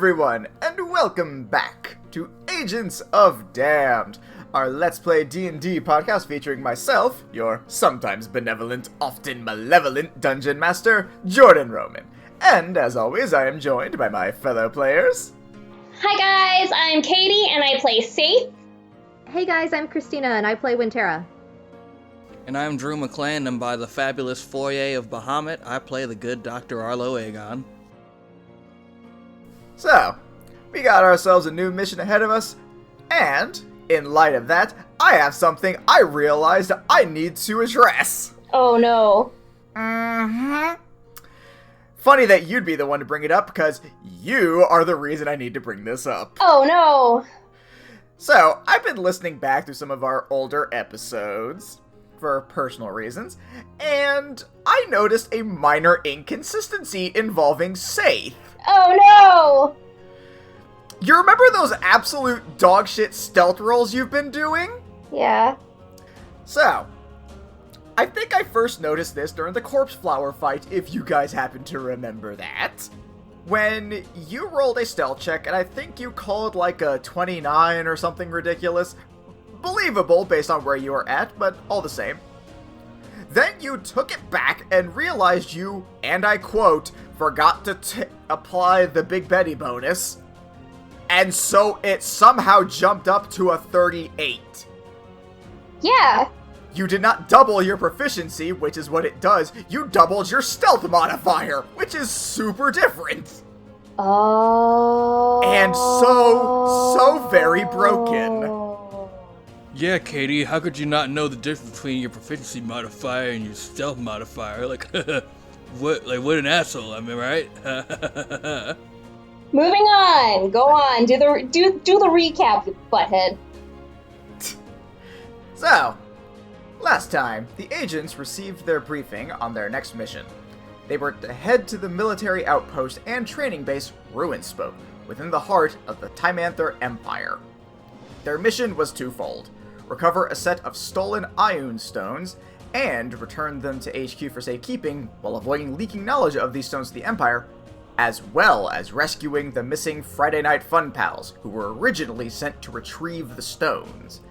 everyone, and welcome back to Agents of Damned, our Let's Play D&D podcast featuring myself, your sometimes benevolent, often malevolent Dungeon Master, Jordan Roman. And, as always, I am joined by my fellow players. Hi guys, I'm Katie, and I play Safe. Hey guys, I'm Christina, and I play Wintera. And I'm Drew McClan, and by the fabulous foyer of Bahamut, I play the good Dr. Arlo Aegon. So, we got ourselves a new mission ahead of us, and, in light of that, I have something I realized I need to address. Oh no. Funny that you'd be the one to bring it up, because you are the reason I need to bring this up. Oh no. So, I've been listening back through some of our older episodes, for personal reasons, and I noticed a minor inconsistency involving Saith. Oh no! You remember those absolute dogshit stealth rolls you've been doing? Yeah. So, I think I first noticed this during the corpse flower fight, if you guys happen to remember that. When you rolled a stealth check, and I think you called like a 29 or something ridiculous. Believable based on where you were at, but all the same. Then you took it back and realized you, and I quote, forgot to apply the Big Betty bonus. And so it somehow jumped up to a 38. Yeah. You did not double your proficiency, which is what it does. You doubled your stealth modifier, which is super different. Oh. And so very broken. Yeah, Katie, how could you not know the difference between your proficiency modifier and your stealth modifier? What an asshole, am I right? Moving on. Go on. Do the recap, you butthead. So, last time, the agents received their briefing on their next mission. They were to head to the military outpost and training base Ruinspoke, within the heart of the Timanther Empire. Their mission was twofold: recover a set of stolen Ioun stones, and return them to HQ for safekeeping while avoiding leaking knowledge of these stones to the Empire, as well as rescuing the missing Friday Night Fun Pals, who were originally sent to retrieve the stones.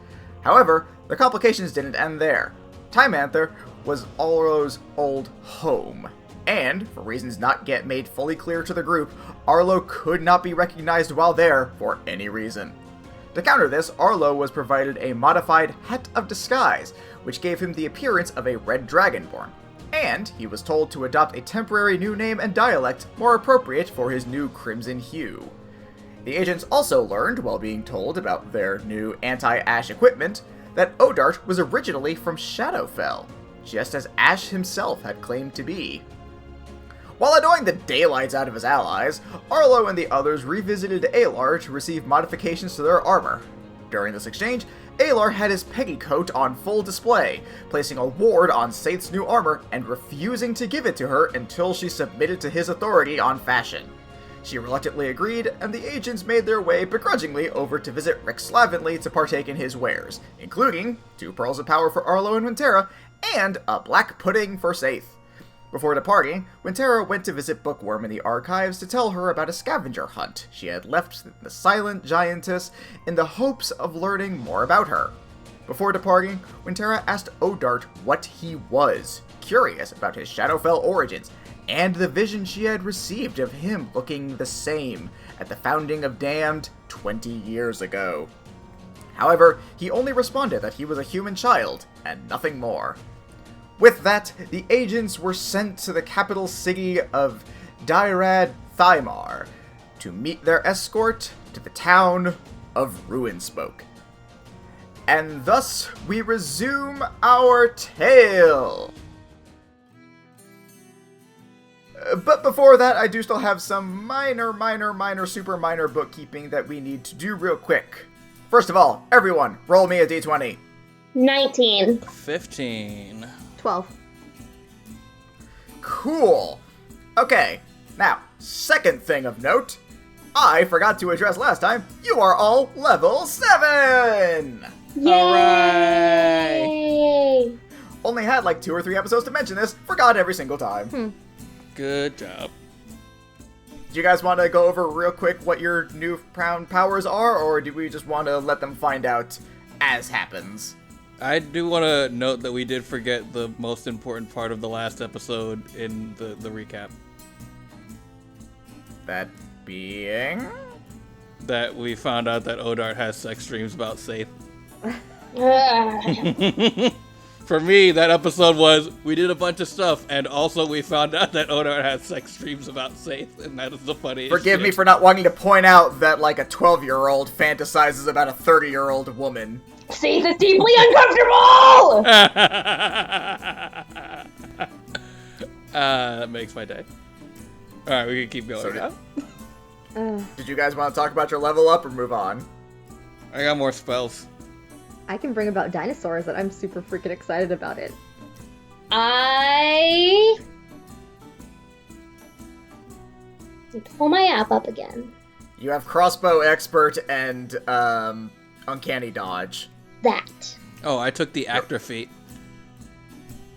However, the complications didn't end there. Timanther was Arlo's old home, and, for reasons not yet made fully clear to the group, Arlo could not be recognized while there for any reason. To counter this, Arlo was provided a modified Hat of Disguise, which gave him the appearance of a red dragonborn, and he was told to adopt a temporary new name and dialect more appropriate for his new crimson hue. The agents also learned, while being told about their new anti-Ash equipment, that Odart was originally from Shadowfell, just as Ash himself had claimed to be. While annoying the daylights out of his allies, Arlo and the others revisited Alar to receive modifications to their armor. During this exchange, Alar had his Peggy coat on full display, placing a ward on Saith's new armor and refusing to give it to her until she submitted to his authority on fashion. She reluctantly agreed, and the agents made their way begrudgingly over to visit Rick Slavenly to partake in his wares, including 2 Pearls of Power for Arlo and Wintera, and a black pudding for Saith. Before departing, Wintera went to visit Bookworm in the archives to tell her about a scavenger hunt she had left the Silent Giantess in the hopes of learning more about her. Before departing, Wintera asked Odart what he was, curious about his Shadowfell origins, and the vision she had received of him looking the same at the founding of Damned 20 years ago. However, he only responded that he was a human child, and nothing more. With that, the agents were sent to the capital city of Dyrad Thymar to meet their escort to the town of Ruinspoke. And thus we resume our tale. But before that, I do still have some super minor bookkeeping that we need to do real quick. First of all, everyone, roll me a d20. 19. 15. 12. Cool. Okay, now, second thing of note, I forgot to address last time, you are all level 7! Yay! Only had like 2 or 3 episodes to mention this, forgot every single time. Good job. Do you guys want to go over real quick what your newfound powers are, or do we just want to let them find out as happens? I do want to note that we did forget the most important part of the last episode in the recap. That being? That we found out that Odart has sex dreams about Saith. For me, that episode was, we did a bunch of stuff, and also we found out that Odart has sex dreams about Saith, and that is the funniest Forgive shit. me for not wanting to point out that, like, a 12-year-old fantasizes about a 30-year-old woman. Saith is deeply uncomfortable! That makes my day. Alright, we can keep going now. Did you guys want to talk about your level up or move on? I got more spells. I can bring about dinosaurs, and I'm super freaking excited about it. I pull my app up again. You have crossbow expert and uncanny dodge. That. Oh, I took the actor feat.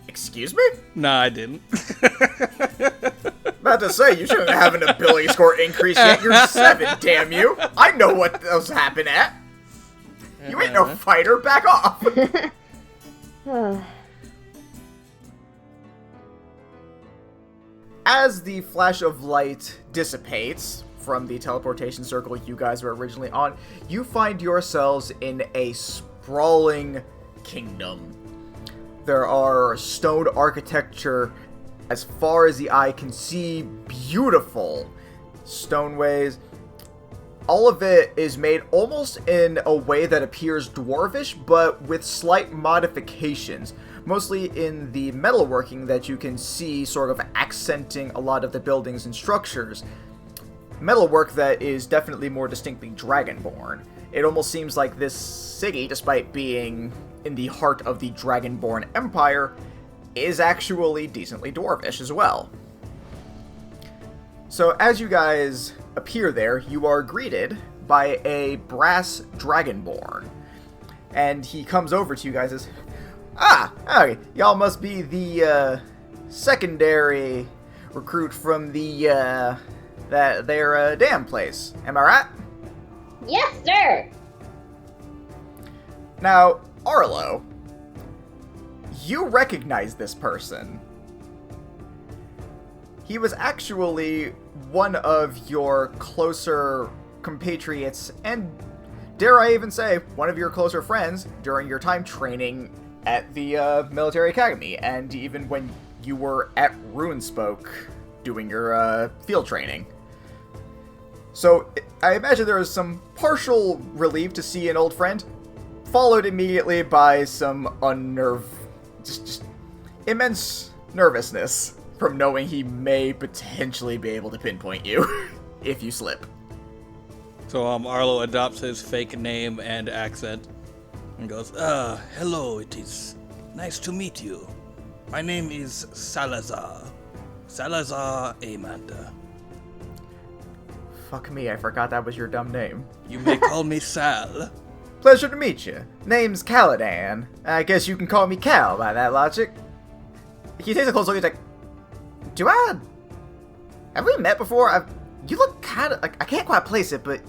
Excuse me? Nah, I didn't. About to say, you shouldn't have an ability score increase yet. You're 7, damn you. I know what those happen at. You ain't no fighter. Back off. As the flash of light dissipates from the teleportation circle you guys were originally on, you find yourselves in a sprawling kingdom. There are stone architecture as far as the eye can see, beautiful stoneways. All of it is made almost in a way that appears dwarvish, but with slight modifications, mostly in the metalworking that you can see sort of accenting a lot of the buildings and structures. Metalwork that is definitely more distinctly Dragonborn. It almost seems like this city, despite being in the heart of the Dragonborn Empire, is actually decently dwarvish as well. So as you guys appear there, you are greeted by a brass Dragonborn. And he comes over to you guys as, okay, y'all must be the secondary recruit from the their dam place. Am I right? Yes, sir. Now, Arlo, you recognize this person. He was actually one of your closer compatriots, and dare I even say, one of your closer friends during your time training at the military academy, and even when you were at Ruinspoke doing your field training. So, I imagine there was some partial relief to see an old friend, followed immediately by some just immense nervousness from knowing he may potentially be able to pinpoint you if you slip. So Arlo adopts his fake name and accent and goes, hello, it is nice to meet you. My name is Salazar. Salazar Amanda. Fuck me, I forgot that was your dumb name. You may call me Sal. Pleasure to meet you. Name's Caladan. I guess you can call me Cal by that logic. He takes a close look, he's like, have we met before? You look kinda, like, I can't quite place it, but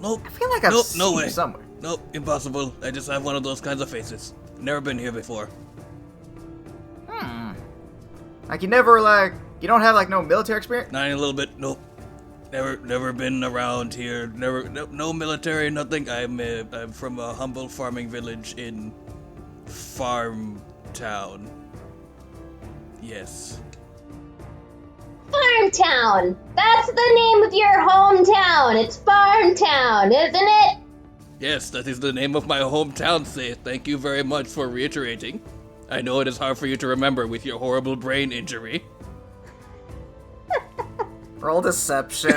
Nope. I feel like I've seen you somewhere. Nope, impossible. I just have one of those kinds of faces. Never been here before. Like, you never, like, you don't have, like, no military experience? Not even a little bit. Nope. Never been around here. No military, nothing. I'm from a humble farming village in Farm Town. Yes. Farmtown. That's the name of your hometown. It's Farmtown, isn't it? Yes, that is the name of my hometown, Sith. Thank you very much for reiterating. I know it is hard for you to remember with your horrible brain injury. Roll deception.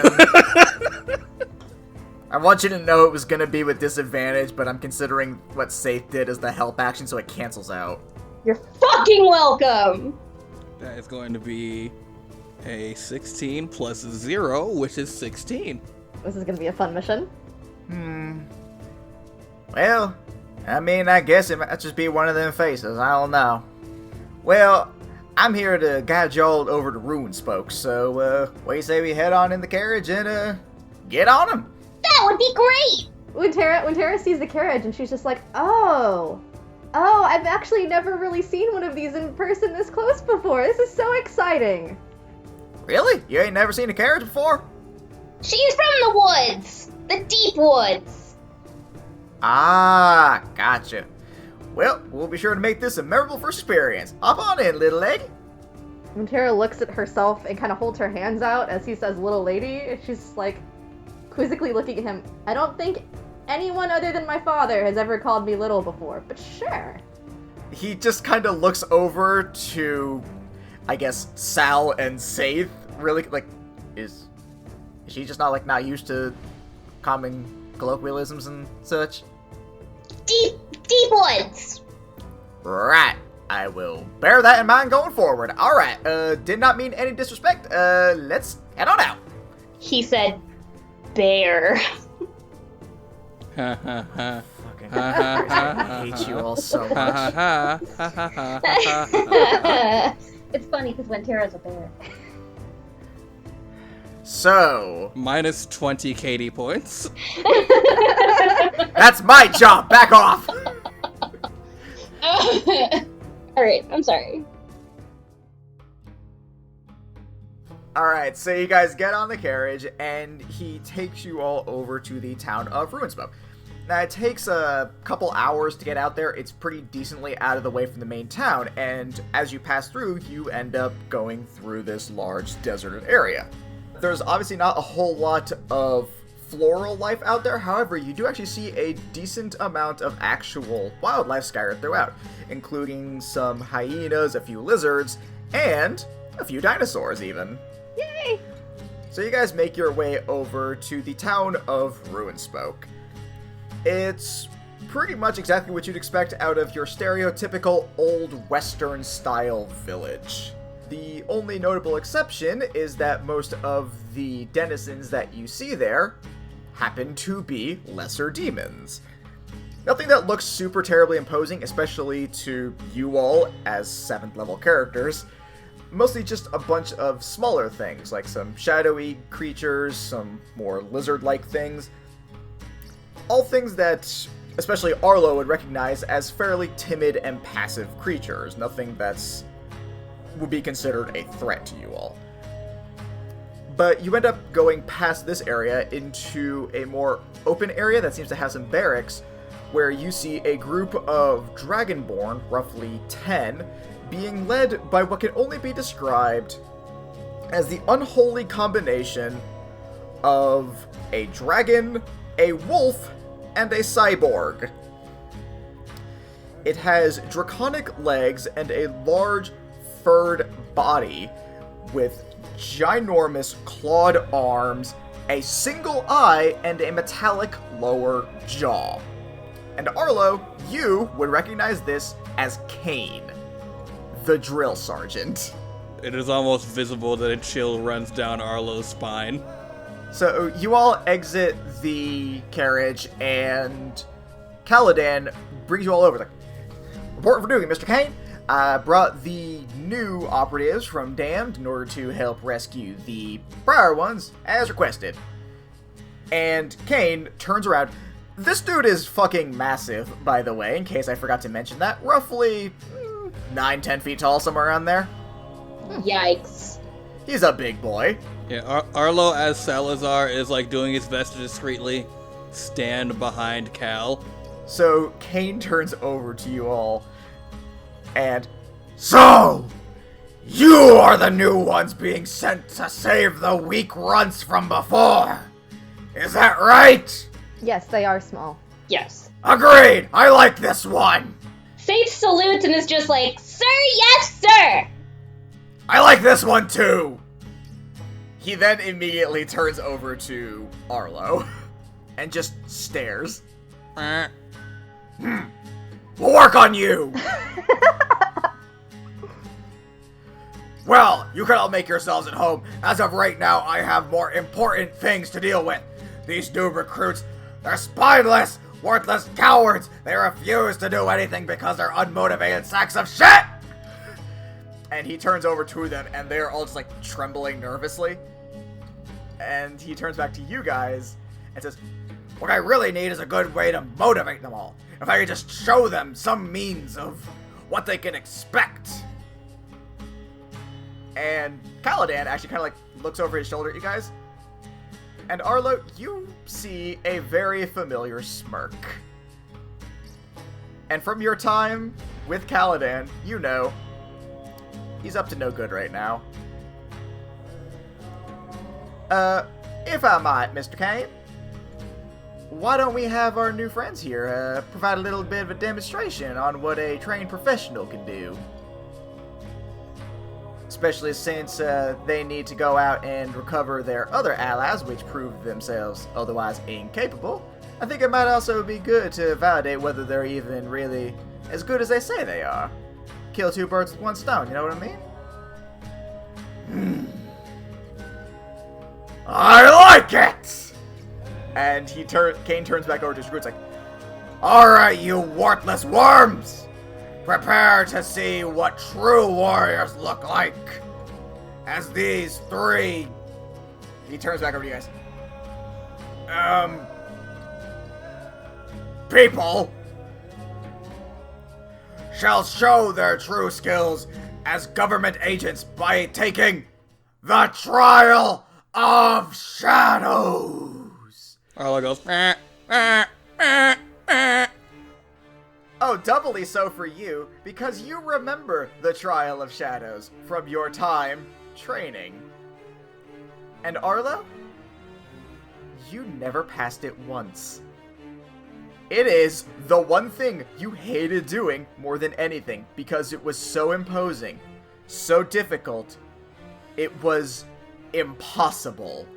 I want you to know it was gonna be with disadvantage, but I'm considering what Saith did as the help action, so it cancels out. You're fucking welcome. That is going to be a 16 plus 0, which is 16. This is gonna be a fun mission. Well, I mean, I guess it might just be one of them faces. I don't know. Well, I'm here to guide y'all over to Ruinspoke, so, what do you say we head on in the carriage and, get on them? That would be great! When Tara sees the carriage and she's just like, oh, I've actually never really seen one of these in person this close before. This is so exciting. Really? You ain't never seen a carriage before? She's from the woods! The deep woods! Ah, gotcha. Well, we'll be sure to make this a memorable first experience. Hop on in, little lady. When Tara looks at herself and kind of holds her hands out as he says little lady, she's like quizzically looking at him. I don't think anyone other than my father has ever called me little before, but sure. He just kind of looks over to, I guess, Sal and Saith. Really, like, is she just not used to common colloquialisms and such? Deep woods! Right. I will bear that in mind going forward. Alright, did not mean any disrespect. Let's head on out. He said, bear. Ha ha ha. Fucking I hate you all so much. It's funny because when Tara's a bear. So, Minus 20 Katie points. that's my job. Back off. Alright, I'm sorry. Alright, so you guys get on the carriage, and he takes you all over to the town of Ruinspoke. Now, it takes a couple hours to get out there. It's pretty decently out of the way from the main town, and as you pass through, you end up going through this large deserted area. There's obviously not a whole lot of floral life out there, however, you do actually see a decent amount of actual wildlife scattered throughout, including some hyenas, a few lizards, and a few dinosaurs even. Yay! So you guys make your way over to the town of Ruinspoke. It's pretty much exactly what you'd expect out of your stereotypical old western style village. The only notable exception is that most of the denizens that you see there happen to be lesser demons. Nothing that looks super terribly imposing, especially to you all as 7th level characters. Mostly just a bunch of smaller things, like some shadowy creatures, some more lizard-like things. All things that, especially Arlo, would recognize as fairly timid and passive creatures. Nothing that's would be considered a threat to you all. But you end up going past this area into a more open area that seems to have some barracks, where you see a group of Dragonborn, roughly 10, being led by what can only be described as the unholy combination of a dragon, a wolf, and a cyborg. It has draconic legs and a large furred body with ginormous clawed arms, a single eye, and a metallic lower jaw. And Arlo, you would recognize this as Kane, the drill sergeant. It is almost visible that a chill runs down Arlo's spine. So you all exit the carriage, and Caladan brings you all over. Like, report for duty, Mr. Kane. I brought the new operatives from Damned in order to help rescue the prior ones, as requested. And Kane turns around. This dude is fucking massive, by the way, in case I forgot to mention that. Roughly 9-10 feet tall, somewhere around there. Yikes. He's a big boy. Yeah, Arlo as Salazar is like doing his best to discreetly stand behind Cal. So Kane turns over to you all, and so you are the new ones being sent to save the weak runts from before. Is that right? Yes, they are small. Yes. Agreed. I like this one. Faith salutes and is just like, sir, yes, sir! I like this one too. He then immediately turns over to Arlo and just stares. We'll work on you. Well, you can all make yourselves at home. As of right now, I have more important things to deal with. These new recruits, they're spineless, worthless cowards. They refuse to do anything because they're unmotivated sacks of shit. And he turns over to them, and they're all just, like, trembling nervously. And he turns back to you guys and says, what I really need is a good way to motivate them all. If I could just show them some means of what they can expect. And Caladan actually kind of, like, looks over his shoulder at you guys. And Arlo, you see a very familiar smirk. And from your time with Caladan, you know he's up to no good right now. If I might, Mr. Kane, why don't we have our new friends here provide a little bit of a demonstration on what a trained professional can do? Especially since they need to go out and recover their other allies, which proved themselves otherwise incapable. I think it might also be good to validate whether they're even really as good as they say they are. Kill two birds with one stone, you know what I mean? I like it! And Kane turns back over to Scrooge like, alright, you worthless worms! Prepare to see what true warriors look like! As these three... He turns back over to you guys. People shall show their true skills as government agents by taking the trial of shadows. Arlo goes, Oh, doubly so for you, because you remember the trial of shadows from your time training. And Arlo, you never passed it once. It is the one thing you hated doing more than anything, because it was so imposing, so difficult, it was impossible.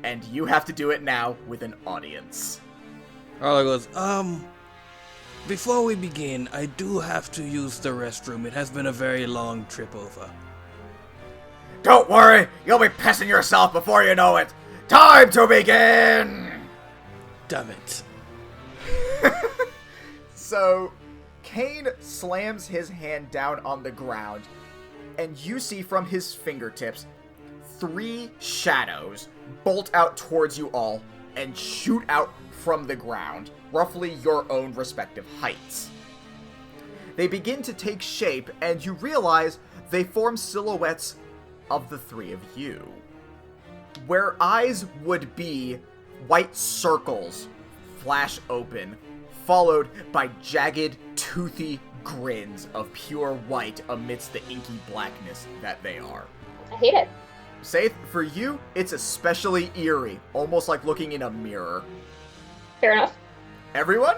And you have to do it now with an audience. Arlo goes, before we begin, I do have to use the restroom. It has been a very long trip over. Don't worry, you'll be pissing yourself before you know it. Time to begin! Damn it. So, Kane slams his hand down on the ground, and you see from his fingertips 3 shadows bolt out towards you all and shoot out from the ground, roughly your own respective heights. They begin to take shape, and you realize they form silhouettes of the 3 of you. Where eyes would be, white circles flash open, followed by jagged, toothy grins of pure white amidst the inky blackness that they are. I hate it. Saith, for you, it's especially eerie, almost like looking in a mirror. Fair enough. Everyone,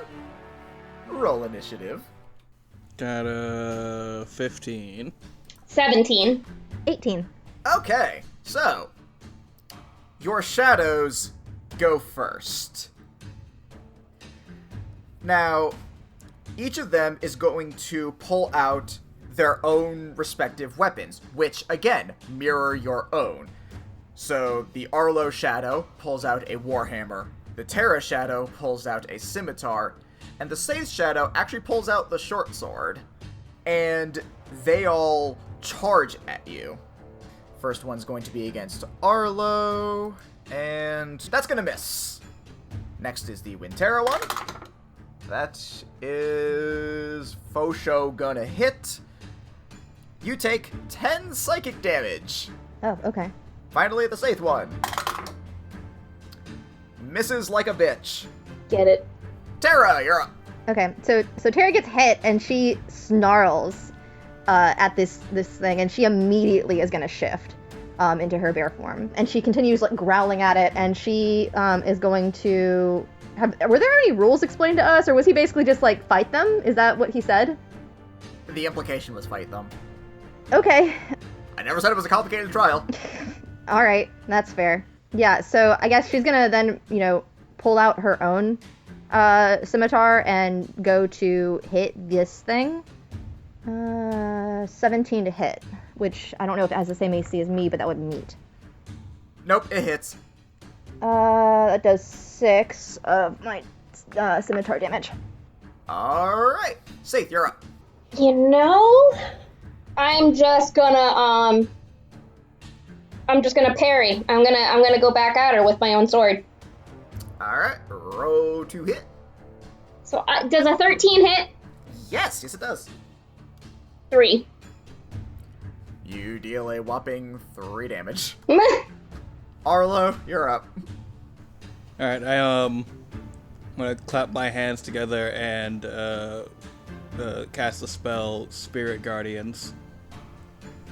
roll initiative. Got a 15. 17. 18. Okay, so, your shadows go first. Now, each of them is going to pull out their own respective weapons, which, again, mirror your own. So, the Arlo Shadow pulls out a Warhammer, the Terra Shadow pulls out a Scimitar, and the Saith Shadow actually pulls out the Short Sword. And they all charge at you. First one's going to be against Arlo, and that's gonna miss. Next is the Wintera one. That is faux show gonna hit. You take 10 psychic damage. Oh, okay. Finally, the Saith one. Misses like a bitch. Get it. Terra, you're up. Okay, so Tara gets hit and she snarls at this thing, and she immediately is gonna shift into her bear form, and she continues like growling at it, and she is going to have. Were there any rules explained to us, or was he basically just like fight them? Is that what he said? The implication was fight them. Okay. I never said it was a complicated trial. All right, that's fair. Yeah, so I guess she's gonna then, pull out her own scimitar and go to hit this thing. 17 to hit, which I don't know if it has the same AC as me, but that would meet. Nope, it hits. That does 6 of my scimitar damage. Alright. Saith, you're up. You know, I'm just gonna parry. I'm gonna go back at her with my own sword. Alright, roll to hit. So does a 13 hit? Yes, it does. 3. You deal a whopping 3 damage. Arlo, you're up. Alright, I'm gonna clap my hands together and cast the spell Spirit Guardians.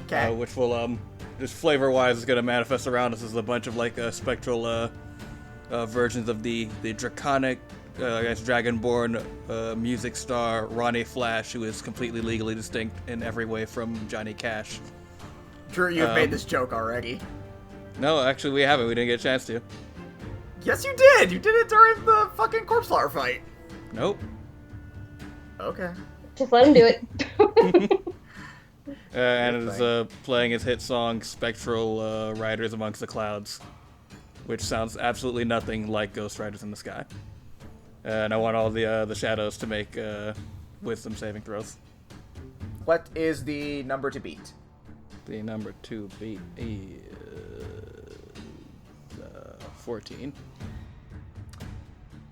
Okay. Which will, just flavor-wise, is gonna manifest around us as a bunch of, like, spectral, versions of the draconic, I guess, Dragonborn, music star Ronnie Flash, who is completely legally distinct in every way from Johnny Cash. Drew, you've made this joke already. No, actually, we haven't. We didn't get a chance to. Yes, you did! You did it during the fucking corpse flower fight. Nope. Okay. Just let him do it. And is playing his hit song Spectral Riders Amongst the Clouds, which sounds absolutely nothing like Ghost Riders in the Sky. And I want all the shadows to make wisdom saving throws. What is the number to beat? The number to beat is 14.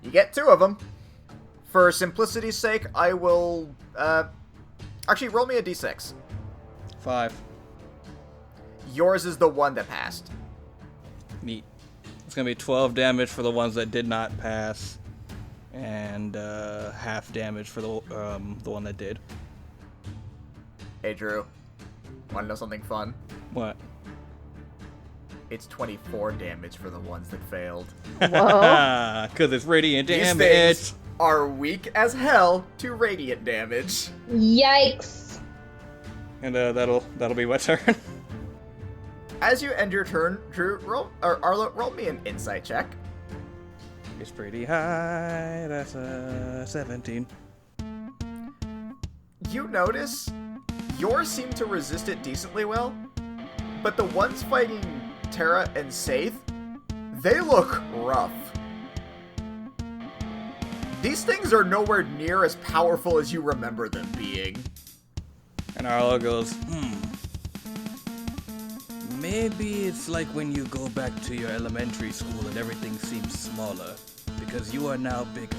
You get 2 of them. For simplicity's sake, I will, actually, roll me a d6. 5. Yours is the one that passed. Neat. It's gonna be 12 damage for the ones that did not pass, and half damage for the one that did. Hey, Drew. Want to know something fun? What? It's 24 damage for the ones that failed. Whoa. Because it's radiant These damage. things are weak as hell to radiant damage. Yikes. And that'll be my turn. As you end your turn, Drew, Arlo, roll me an insight check. It's pretty high. That's a 17. You notice yours seem to resist it decently well, but the ones fighting Terra and Saith, they look rough. These things are nowhere near as powerful as you remember them being. And Arlo goes, Maybe it's like when you go back to your elementary school and everything seems smaller, because you are now bigger.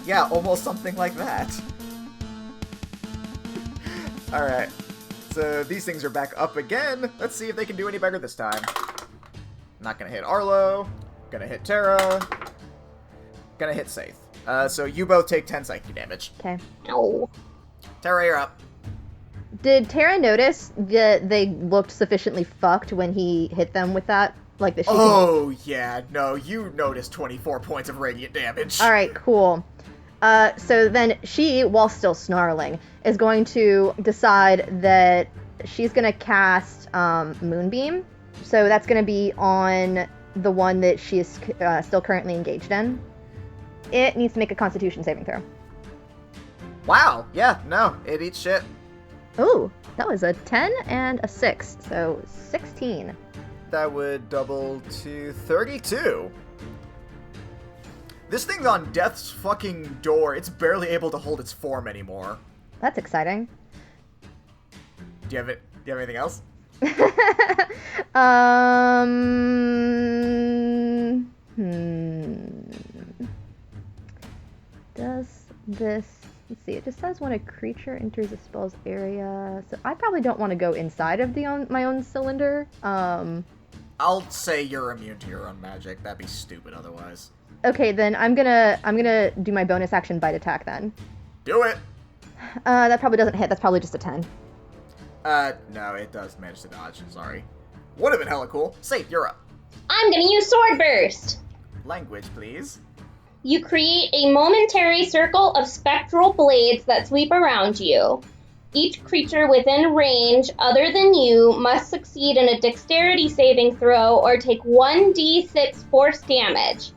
Yeah, almost something like that. Alright, so these things are back up again. Let's see if they can do any better this time. Not gonna hit Arlo. Gonna hit Terra. Gonna hit Saith. So you both take 10 psychic damage. Okay. Ow. Terra, you're up. Did Tara notice that they looked sufficiently fucked when he hit them with that? Like the Oh, yeah, no, you noticed 24 points of radiant damage. Alright, cool. So then she, while still snarling, is going to decide that she's going to cast Moonbeam. So that's going to be on the one that she is still currently engaged in. It needs to make a Constitution saving throw. Wow, yeah, no, it eats shit. Ooh, that was a 10 and a 6, so 16. That would double to 32. This thing's on death's fucking door. It's barely able to hold its form anymore. That's exciting. Do you have anything else? Does this... Let's see, it just says when a creature enters a spell's area. So I probably don't want to go inside of my own cylinder. I'll say you're immune to your own magic. That'd be stupid otherwise. Okay, then I'm gonna do my bonus action bite attack then. Do it! That probably doesn't hit. That's probably just a 10. No, it does manage to dodge. Sorry. Would have been hella cool. Safe, you're up. I'm gonna use Sword Burst. Language, please. You create a momentary circle of spectral blades that sweep around you. Each creature within range other than you must succeed in a dexterity saving throw or take 1d6 force damage.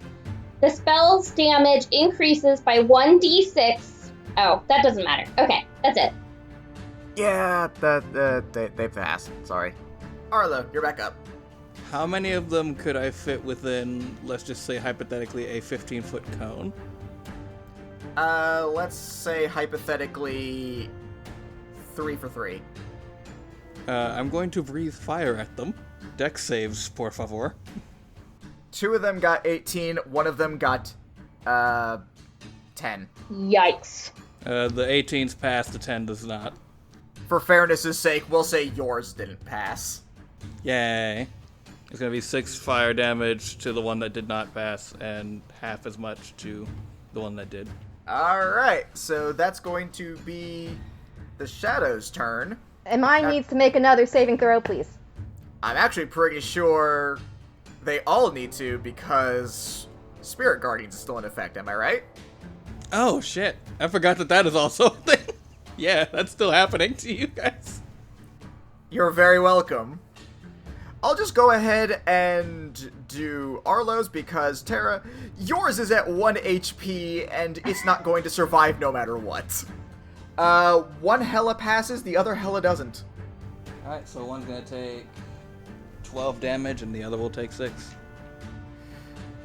The spell's damage increases by 1d6. Oh, that doesn't matter. Okay, that's it. Yeah, they passed. Sorry. Arlo, you're back up. How many of them could I fit within, let's just say hypothetically, a 15-foot cone? Let's say hypothetically 3 for 3. I'm going to breathe fire at them. Dex saves, por favor. 2 of them got 18, 1 of them got 10. Yikes. The 18's pass, the 10 does not. For fairness' sake, we'll say yours didn't pass. Yay. It's gonna be 6 fire damage to the one that did not pass, and half as much to the one that did. Alright, so that's going to be the Shadow's turn. And mine needs to make another saving throw, please. I'm actually pretty sure they all need to because Spirit Guardians is still in effect, am I right? Oh, shit. I forgot that is also a thing. Yeah, that's still happening to you guys. You're very welcome. I'll just go ahead and do Arlo's because, Tara, yours is at 1 HP and it's not going to survive no matter what. One Hella passes, the other Hella doesn't. Alright, so one's gonna take 12 damage and the other will take 6.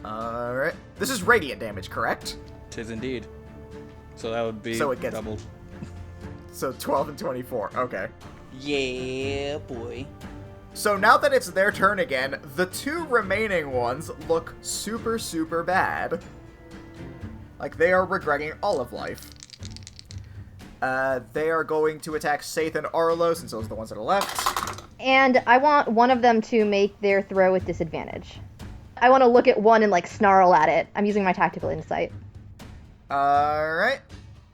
Alright. This is radiant damage, correct? 'Tis indeed. So that would be So it gets- doubled. So 12 and 24, okay. Yeah, boy. So now that it's their turn again, the 2 remaining ones look super, super bad. Like they are regretting all of life. They are going to attack Saith and Arlo, since those are the ones that are left. And I want one of them to make their throw with disadvantage. I want to look at one and, like, snarl at it. I'm using my tactical insight. Alright.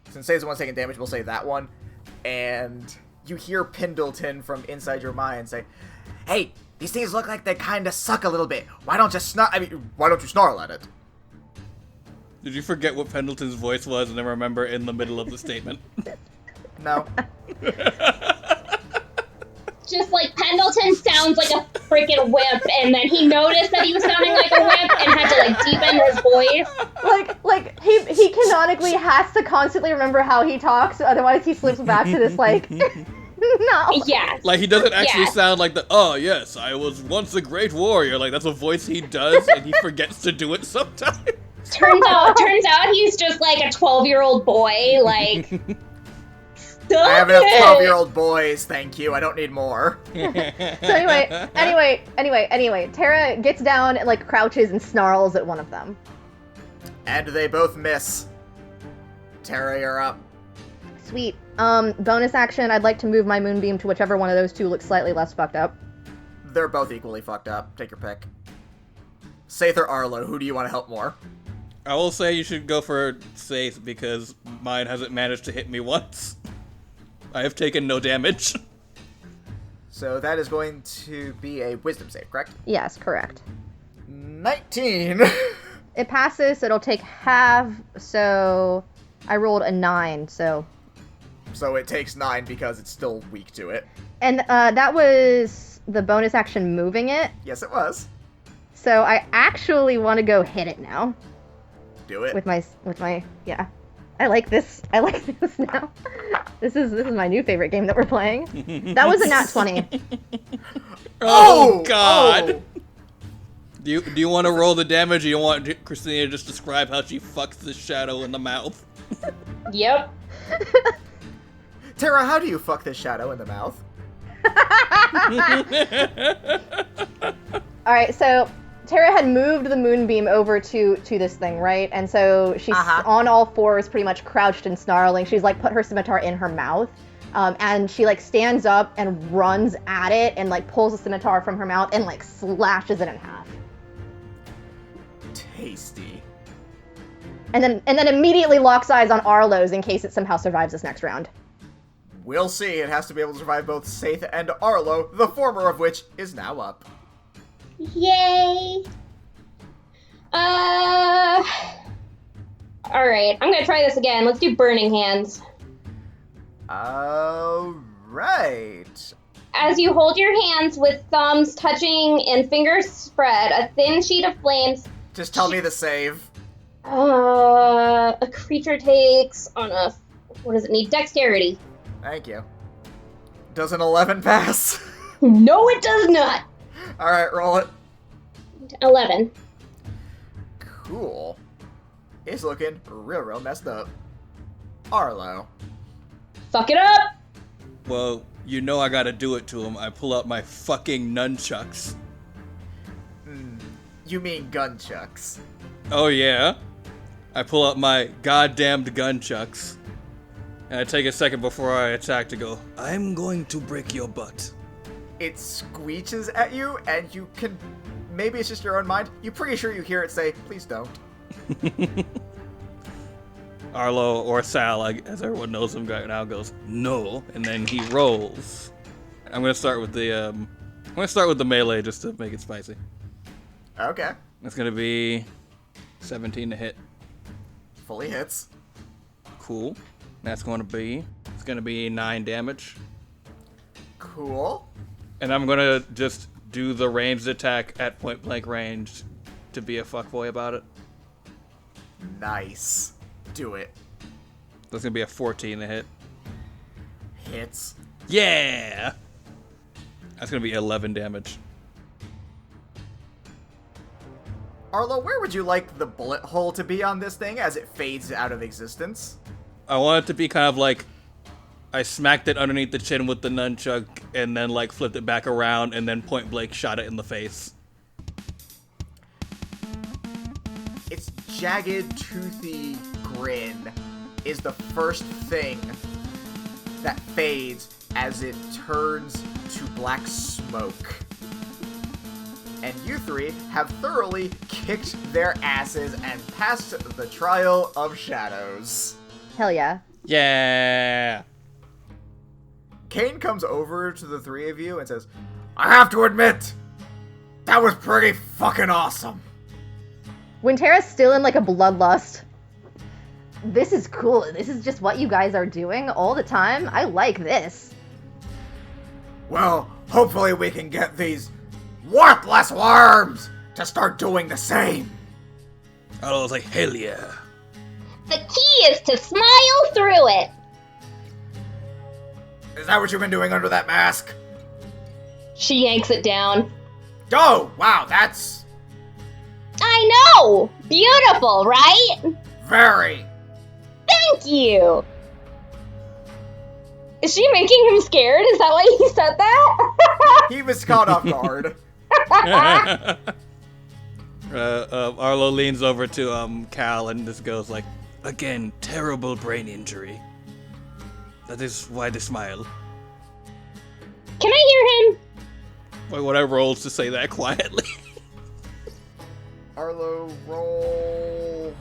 Since Saith's the one's taking damage, we'll say that one. And you hear Pendleton from inside your mind say, "Hey, these things look like they kinda suck a little bit. Why don't you snarl at it?" Did you forget what Pendleton's voice was and then remember in the middle of the statement? No. Just like Pendleton sounds like a freaking wimp, and then he noticed that he was sounding like a wimp and had to like deepen his voice. Like he canonically has to constantly remember how he talks, otherwise he slips back to this, like, no. Yes. Like, he doesn't actually Yes. sound like the, "Oh, yes, I was once a great warrior." Like, that's a voice he does, and he forgets to do it sometimes. Turns out he's just like a 12-year-old boy, like... I have enough 12-year-old boys, thank you. I don't need more. So anyway, Tara gets down and, like, crouches and snarls at one of them. And they both miss. Tara, you're up. Sweet. Bonus action, I'd like to move my moonbeam to whichever one of those two looks slightly less fucked up. They're both equally fucked up. Take your pick. Saith or Arlo, who do you want to help more? I will say you should go for Saith because mine hasn't managed to hit me once. I have taken no damage. So that is going to be a wisdom save, correct? Yes, correct. 19. It passes, so it'll take half, so I rolled a 9, so... So it takes 9 because it's still weak to it. And that was the bonus action moving it, Yes, it was. so I actually want to go hit it now. Do it. With my, yeah. I like this now. This is my new favorite game that we're playing. That was a nat 20. Oh, God! Oh. Do you want to roll the damage, or you want Christina to just describe how she fucks the shadow in the mouth? Yep. Tara, how do you fuck this shadow in the mouth? Alright, so Tara had moved the moonbeam over to this thing, right? And so she's on all fours, pretty much crouched and snarling. She's, like, put her scimitar in her mouth. And she, like, stands up and runs at it and, like, pulls the scimitar from her mouth and, like, slashes it in half. Tasty. And then immediately locks eyes on Arlo's in case it somehow survives this next round. We'll see. It has to be able to survive both Saith and Arlo, the former of which is now up. Yay! Alright, I'm gonna try this again. Let's do Burning Hands. Alright. As you hold your hands with thumbs touching and fingers spread, a thin sheet of flames... Just tell me the save. A creature takes on a... What does it need? Dexterity. Thank you. Does an 11 pass? No, it does not! Alright, roll it. 11. Cool. It's looking real messed up. Arlo. Fuck it up! Well, you know I gotta do it to him. I pull out my fucking nunchucks. You mean gunchucks. Oh yeah? I pull out my goddamned gunchucks. And I take a second before I attack to go, I'm going to break your butt. It screeches at you, and you can... Maybe it's just your own mind. You're pretty sure you hear it say, please don't. Arlo, or Sal, as everyone knows him now, goes, no, and then he rolls. I'm gonna start with the melee just to make it spicy. Okay. It's gonna be 17 to hit. Fully hits. Cool. It's gonna be 9 damage. Cool. And I'm gonna just do the ranged attack at point blank range to be a fuckboy about it. Nice. Do it. That's gonna be a 14 to hit. Hits. Yeah! That's gonna be 11 damage. Arlo, where would you like the bullet hole to be on this thing as it fades out of existence? I want it to be kind of like I smacked it underneath the chin with the nunchuck and then like flipped it back around and then point blank shot it in the face. Its jagged, toothy grin is the first thing that fades as it turns to black smoke. And you three have thoroughly kicked their asses and passed the trial of shadows. Hell yeah. Yeah! Kane comes over to the three of you and says, I have to admit, that was pretty fucking awesome. Wintera's still in like a bloodlust. This is cool. This is just what you guys are doing all the time. I like this. Well, hopefully we can get these worthless worms to start doing the same. I was like, hell yeah. The key is to smile through it. Is that what you've been doing under that mask? She yanks it down. Oh, wow, that's I know! Beautiful, right? very. Thank you! Is she making him scared? Is that why he said that? He was caught off guard. Arlo leans over to Cal and just goes like, again, terrible brain injury. That is why they smile. Can I hear him? Wait, what I rolled to say that quietly. Arlo, roll.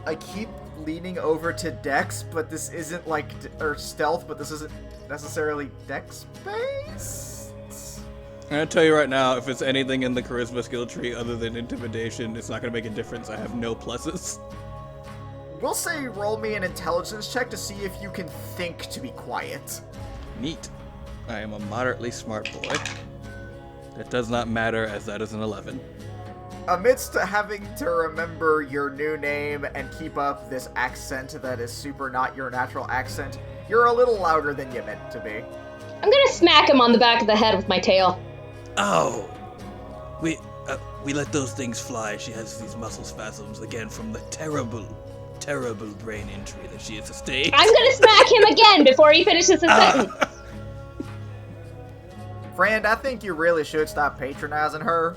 I keep leaning over to Dex, but this isn't like, or stealth, but this isn't necessarily Dex based. I'm gonna tell you right now, if it's anything in the charisma skill tree other than intimidation, it's not gonna make a difference. I have no pluses. We'll say roll me an intelligence check to see if you can think to be quiet. Neat. I am a moderately smart boy. That does not matter, as that is an 11. Amidst having to remember your new name and keep up this accent that is super not your natural accent, you're a little louder than you meant to be. I'm gonna smack him on the back of the head with my tail. Oh! We let those things fly. She has these muscle spasms, again, from the terrible brain injury that she has sustained. I'm gonna smack him again before he finishes his sentence. Friend, I think you really should stop patronizing her.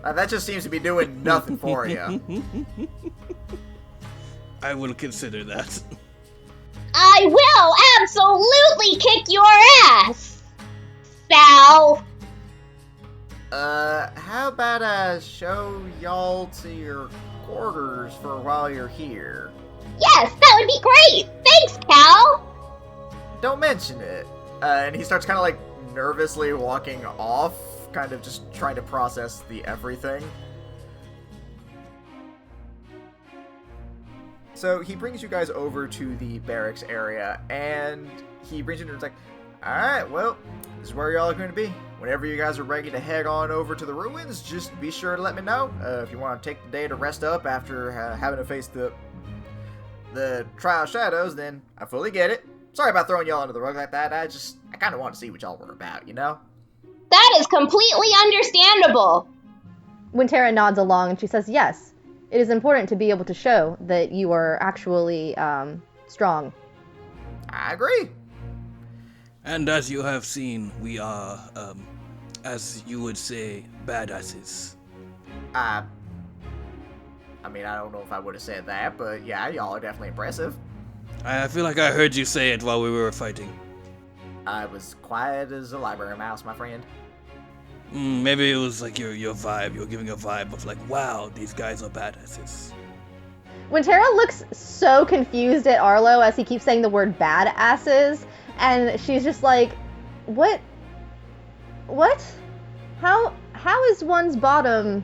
That just seems to be doing nothing for you. I will consider that. I will absolutely kick your ass, Sal. How about I show y'all to your quarters for while you're here? Yes, that would be great. Thanks, Cal. Don't mention it. And he starts kind of like nervously walking off, kind of just trying to process the everything. So he brings you guys over to the barracks area, and he brings you to, it's like, alright, well, this is where y'all are going to be. Whenever you guys are ready to head on over to the ruins, just be sure to let me know. If you want to take the day to rest up after having to face the trial shadows, then I fully get it. Sorry about throwing y'all under the rug like that. I kind of want to see what y'all were about, you know? That is completely understandable. Wintera nods along and she says, yes, it is important to be able to show that you are actually strong. I agree. And as you have seen, we are, as you would say, badasses. I mean, I don't know if I would have said that, but yeah, y'all are definitely impressive. I feel like I heard you say it while we were fighting. I was quiet as a library mouse, my friend. Maybe it was like your vibe. You were giving a vibe of like, wow, these guys are badasses. Wintera looks so confused at Arlo as he keeps saying the word badasses, and she's just like, what? How is one's bottom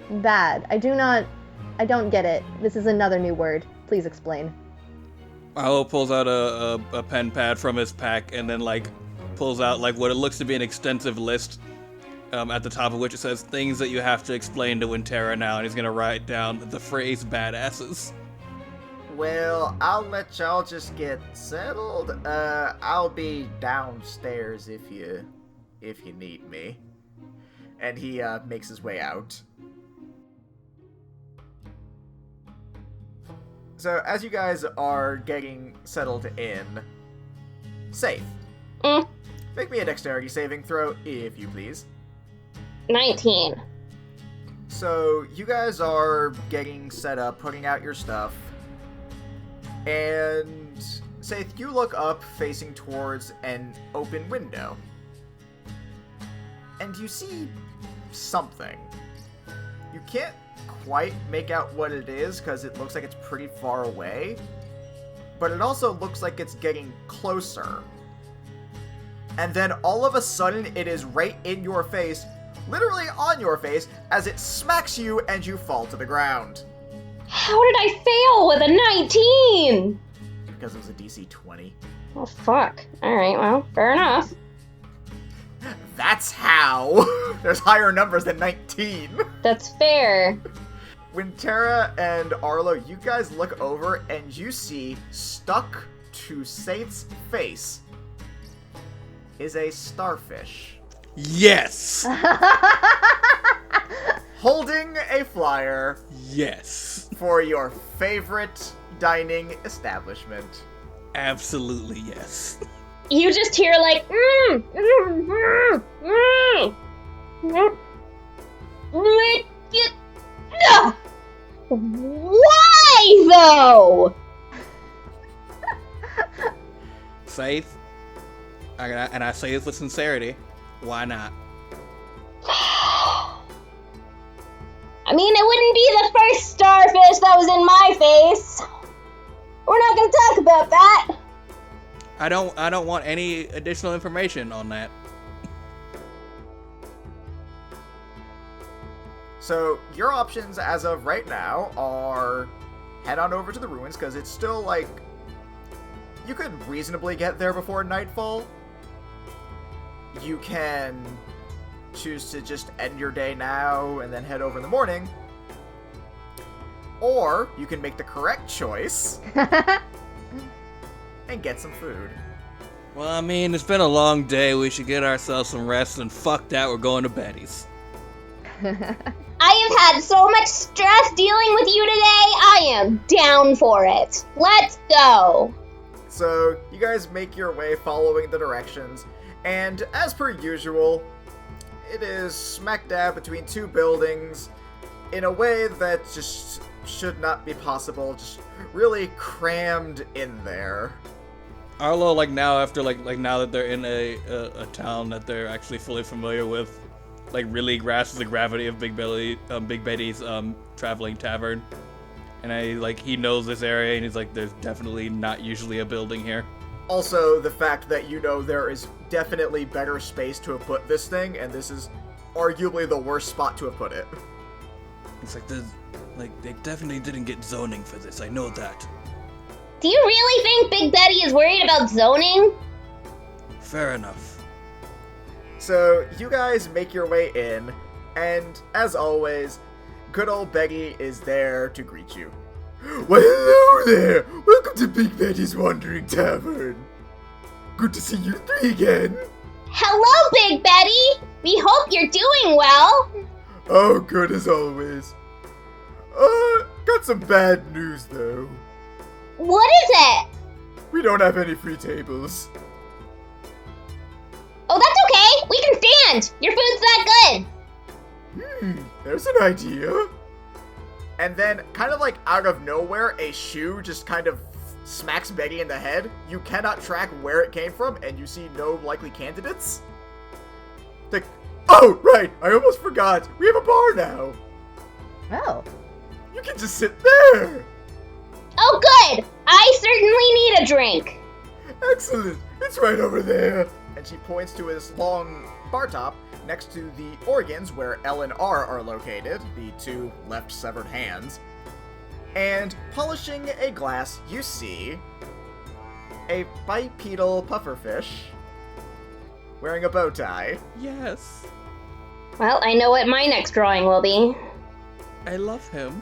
bad? I don't get it. This is another new word. Please explain. Arlo pulls out a pen pad from his pack and then like pulls out like what it looks to be an extensive list, at the top of which it says things that you have to explain to Wintera now, and he's gonna write down the phrase badasses. Well, I'll let y'all just get settled. I'll be downstairs if you need me. And he makes his way out. So as you guys are getting settled in, safe. Make me a dexterity saving throw, if you please. 19. So you guys are getting set up, putting out your stuff, and Saith, you look up facing towards an open window, and you see something. You can't quite make out what it is because it looks like it's pretty far away, but it also looks like it's getting closer. And then all of a sudden it is right in your face, literally on your face, as it smacks you and you fall to the ground. How did I fail with a 19? Because it was a DC 20. Oh, fuck. Alright, well, fair enough. That's how! There's higher numbers than 19! That's fair. Wintera and Arlo, you guys look over and you see stuck to Saith's face is a starfish. Yes! Holding a flyer. Yes. For your favorite dining establishment. Absolutely yes. You just hear like, Why though? Safe. And I say this with sincerity. Why not? I mean, it wouldn't be the first starfish that was in my face. We're not gonna talk about that. I don't want any additional information on that. So your options as of right now are head on over to the ruins, because it's still like you could reasonably get there before nightfall. You can choose to just end your day now and then head over in the morning. Or you can make the correct choice and get some food. Well, I mean, it's been a long day. We should get ourselves some rest, and fuck that, we're going to Betty's. I have had so much stress dealing with you today. I am down for it. Let's go. So you guys make your way following the directions, and as per usual, it is smack dab between two buildings in a way that just should not be possible, just really crammed in there. Arlo, like now after like now that they're in a town that they're actually fully familiar with, like really grasps the gravity of Big Betty's traveling tavern, and he knows this area, and he's like, there's definitely not usually a building here. Also, the fact that you know there is definitely better space to have put this thing, and this is arguably the worst spot to have put it. It's like they definitely didn't get zoning for this. I know that. Do you really think Big Betty is worried about zoning? Fair enough. So you guys make your way in, and as always, good old Betty is there to greet you. Well, hello there! Welcome to Big Betty's Wandering Tavern. Good to see you three again. Hello, Big Betty! We hope you're doing well. Oh, good as always. Got some bad news though. What is it? We don't have any free tables. Oh, that's okay. We can stand. Your food's that good. There's an idea. And then, kind of like out of nowhere, a shoe just kind of smacks Betty in the head. You cannot track where it came from, and you see no likely candidates. Like, oh, right, I almost forgot. We have a bar now. Oh. You can just sit there. Oh, good. I certainly need a drink. Excellent. It's right over there. And she points to his long bar top next to the organs where L and R are located, the two left severed hands. And polishing a glass, you see a bipedal pufferfish wearing a bow tie. Yes. Well, I know what my next drawing will be. I love him.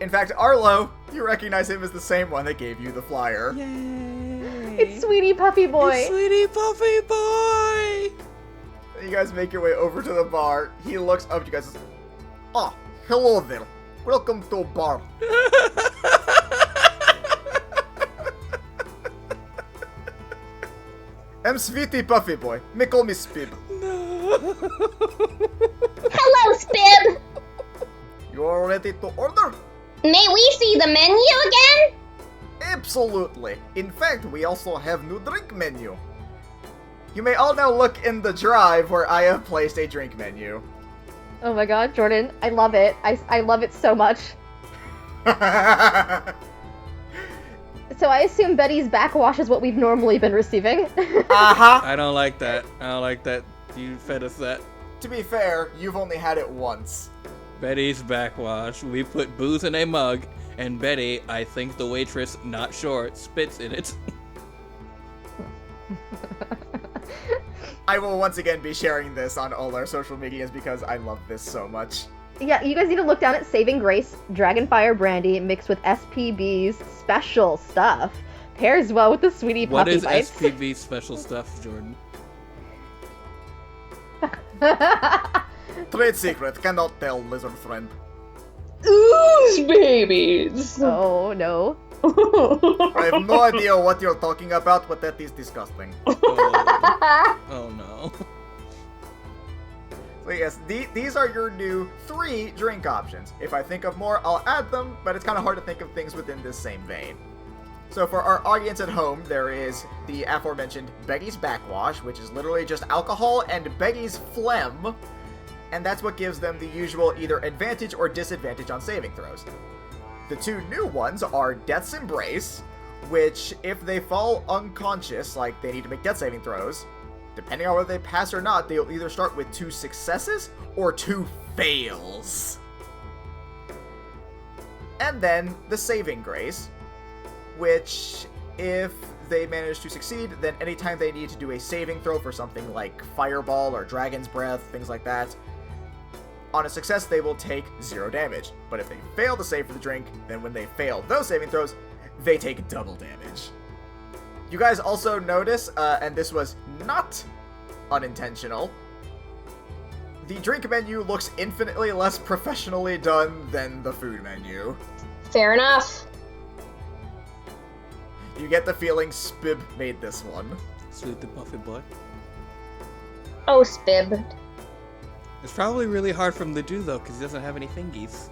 In fact, Arlo, you recognize him as the same one that gave you the flyer. Yay. It's Sweetie Puffy Boy. It's Sweetie Puffy Boy! You guys make your way over to the bar. He looks up at you guys and says, "Ah, hello there. Welcome to bar." I'm Sweetie Puffy Boy. May call me Spib. No. Hello, Spib. You are ready to order? May we see the menu again? Absolutely. In fact, we also have new drink menu. You may all now look in the drive where I have placed a drink menu. Oh my god, Jordan, I love it. I love it so much. So I assume Betty's backwash is what we've normally been receiving. Uh-huh. I don't like that. I don't like that. You fed us that. To be fair, you've only had it once. Betty's backwash. We put booze in a mug, and Betty, I think the waitress, not sure, spits in it. I will once again be sharing this on all our social medias because I love this so much. Yeah, you guys need to look down at Saving Grace Dragonfire Brandy mixed with SPB's special stuff. Pairs well with the Sweetie Puffy What is bites. SPV special stuff, Jordan? Trade secret, cannot tell, lizard friend. Ooze babies. Oh no. I have no idea what you're talking about, but that is disgusting. Oh no. So yes, these are your new 3 drink options. If I think of more, I'll add them, but it's kind of hard to think of things within this same vein. So for our audience at home, there is the aforementioned Beggy's Backwash, which is literally just alcohol and Beggy's Phlegm, and that's what gives them the usual either advantage or disadvantage on saving throws. The 2 new ones are Death's Embrace, which if they fall unconscious, like they need to make death saving throws, depending on whether they pass or not, they'll either start with 2 successes or 2 fails. And then the Saving Grace, which if they manage to succeed, then anytime they need to do a saving throw for something like Fireball or Dragon's Breath, things like that, on a success they will take 0 damage. But if they fail to save for the drink, then when they fail those saving throws, they take double damage. You guys also notice, and this was not unintentional, the drink menu looks infinitely less professionally done than the food menu. Fair enough. You get the feeling Spib made this one. Sweet the Puffy Boy. Oh, Spib. It's probably really hard for him to do, though, because he doesn't have any fingies.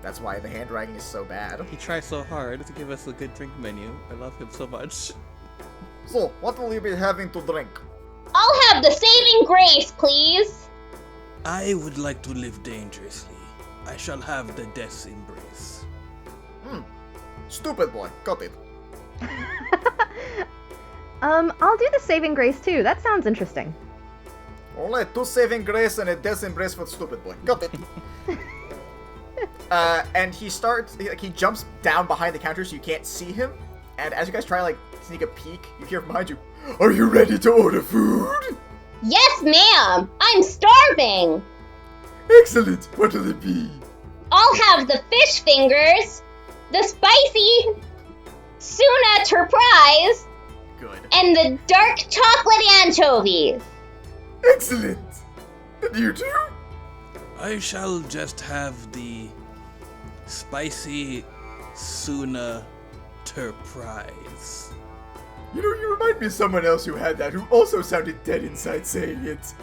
That's why the handwriting is so bad. He tries so hard to give us a good drink menu. I love him so much. So, what will you be having to drink? I'll have the Saving Grace, please. I would like to live dangerously. I shall have the Death's Embrace. Stupid boy, got it. I'll do the Saving Grace too. That sounds interesting. Only 2 saving grace and a death embrace for the stupid boy. Got it. And he starts, he jumps down behind the counter so you can't see him. And as you guys try to sneak a peek, you hear behind you, "Are you ready to order food?" Yes, ma'am. I'm starving. Excellent. What will it be? I'll have the fish fingers, the spicy tuna turprise, Good. and the dark chocolate anchovies. Excellent. And you too? I shall just have the spicy Suna Turprise. You know, you remind me of someone else who had that, who also sounded dead inside saying it.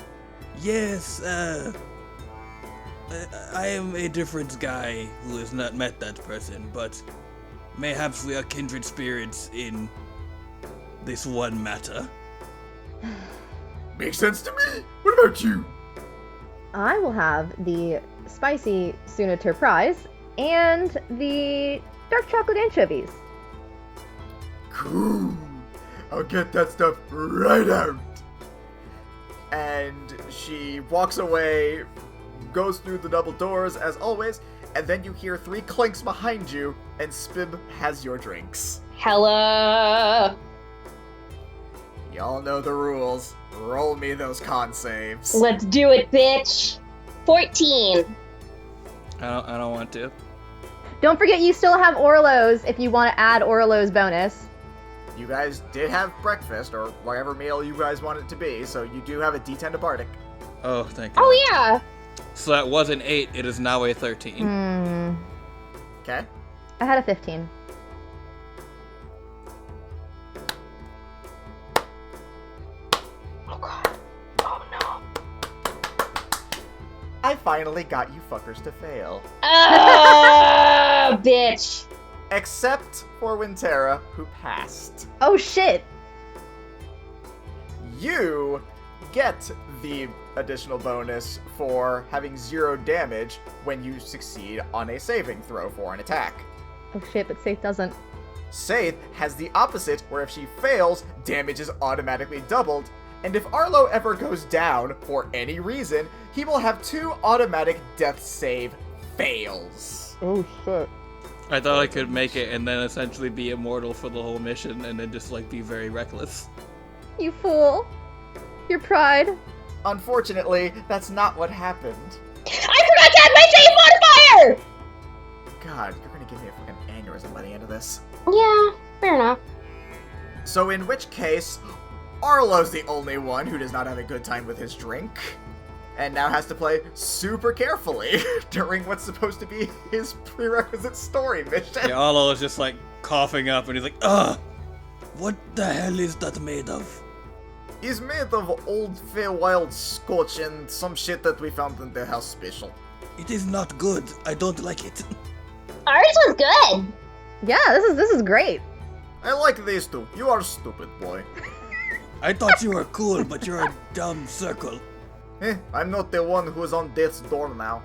Yes, I am a different guy who has not met that person, but mayhaps we are kindred spirits in this one matter. Makes sense to me. What about you? I will have the spicy Suna Turprise and the dark chocolate anchovies. Cool. I'll get that stuff right out. And she walks away, goes through the double doors as always, and then you hear 3 clinks behind you, and Spib has your drinks. Hella. Y'all know the rules. Roll me those con saves. Let's do it, bitch. 14. I don't want to. Don't forget you still have Orlo's if you want to add Orlo's bonus. You guys did have breakfast, or whatever meal you guys want it to be, so you do have a D10 to Bardic. Oh, thank you. Oh, yeah. So that was an 8, it is now a 13. Okay? I had a 15. Oh, God. Oh, no. I finally got you fuckers to fail. Oh, bitch. Except for Wintera, who passed. Oh shit! You get the additional bonus for having 0 damage when you succeed on a saving throw for an attack. Oh shit, but Safe doesn't. Saith has the opposite, where if she fails, damage is automatically doubled, and if Arlo ever goes down for any reason, he will have 2 automatic death save fails. Oh shit. I thought I could make it and then essentially be immortal for the whole mission and then just like be very reckless. You fool. Your pride. Unfortunately, that's not what happened. I forgot to add my save modifier! God, you're gonna give me a fucking aneurysm by the end of this. Yeah, fair enough. So in which case, Arlo's the only one who does not have a good time with his drink, and now has to play super carefully during what's supposed to be his prerequisite story mission. Yeah, Arlo is just like coughing up and he's like, ugh! What the hell is that made of? He's made of old Feywild scotch and some shit that we found in the house special. It is not good. I don't like it. Ours was good. Yeah, this is great. I like these two. You are stupid, boy. I thought you were cool, but you're a dumb circle. I'm not the one who's on death's door now.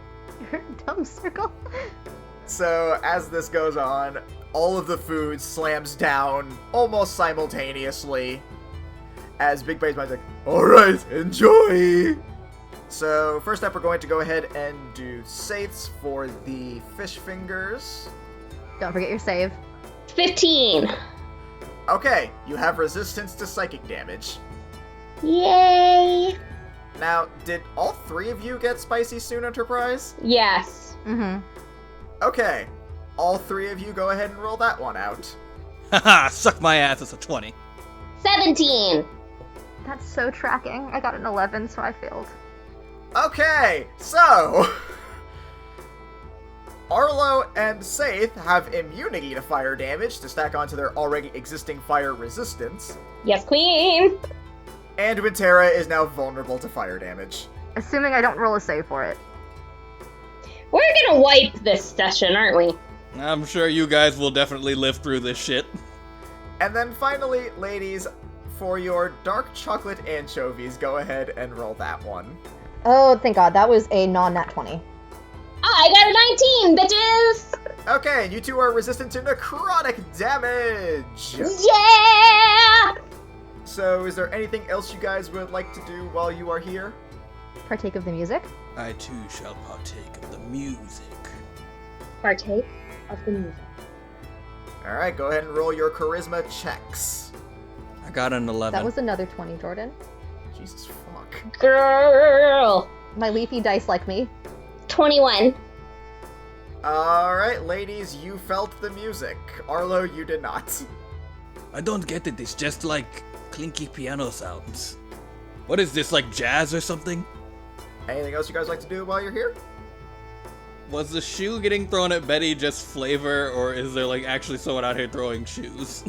You're a dumb circle. So, as this goes on, all of the food slams down almost simultaneously, as Big Brain's like, alright, enjoy! So, first up, we're going to go ahead and do Saith's for the fish fingers. Don't forget your save. 15. Okay, you have resistance to psychic damage. Yay. Now, did all 3 of you get Spicy Soon Enterprise? Yes. Mm-hmm. Okay, all 3 of you go ahead and roll that one out. Haha, suck my ass, it's a 20. 17. That's so tracking. I got an 11, so I failed. Okay, so Arlo and Saith have immunity to fire damage to stack onto their already existing fire resistance, Yes, queen. and Wintera is now vulnerable to fire damage. Assuming I don't roll a save for it. We're gonna wipe this session, aren't we? I'm sure you guys will definitely live through this shit. And then finally, ladies, for your dark chocolate anchovies, go ahead and roll that one. Oh, thank God. That was a non-nat 20. I got a 19, bitches! Okay, you two are resistant to necrotic damage! Yeah! So, is there anything else you guys would like to do while you are here? Partake of the music. I too shall partake of the music. Partake of the music. Alright, go ahead and roll your charisma checks. I got an 11. That was another 20, Jordan. Jesus fuck. Girl! My leafy dice like me. 21. Alright, ladies, you felt the music. Arlo, you did not. I don't get it, it's just like clinky piano sounds. What is this, like jazz or something? Anything else you guys like to do while you're here? Was the shoe getting thrown at Betty just flavor, or is there like actually someone out here throwing shoes?